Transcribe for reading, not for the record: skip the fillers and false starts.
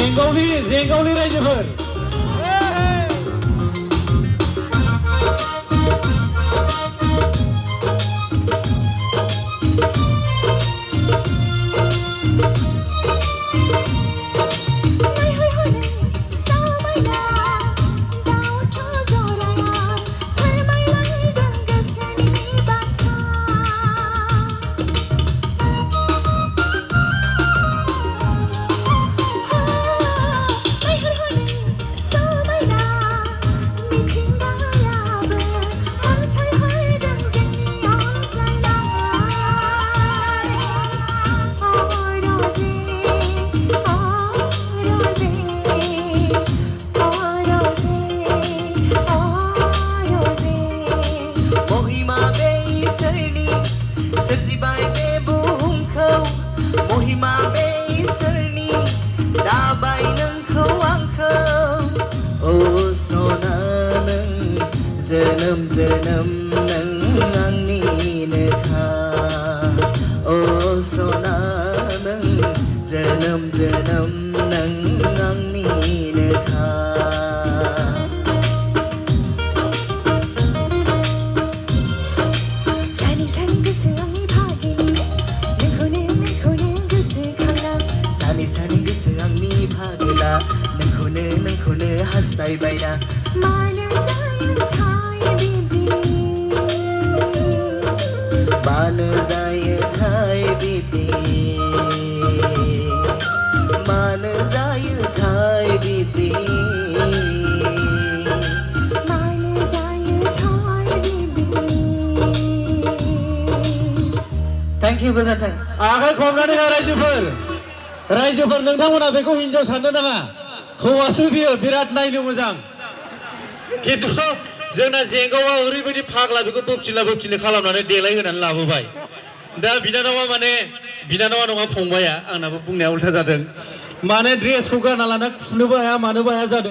जेंगावनि रायजोफोर जोनोम नों आंनिनोखा ओ सना नों जोनोम नों आंनिनोखा सानि गोसो आंनि भागिनि नोंखौनो गोसोखांना सानि गोसो आंनि भागिला नोंखौनो हास्थायबायना मानो जायो थाय बिब्दि मानो जायो थाय बिब्दि थेंक इउ गोजोन्थों आखाइ खबनानै हो रायजोफोर नोंथांमोना बेखौ हिनजाव साननो नाङा हौवासो बियो बिराद नायनो मोजां खिन्थु जोंना जेंगावा ओरैबायदि फाग्ला बेखौ बोबथिला खालामनानै देलाय होनानै लाबोबाय दा बिनानावा नङा फंबाया आंनाबो बुंनाया उल्था जादों माने ड्रेसखौ गानना लाना खुनोबो हाया मानोबो हाया जादों।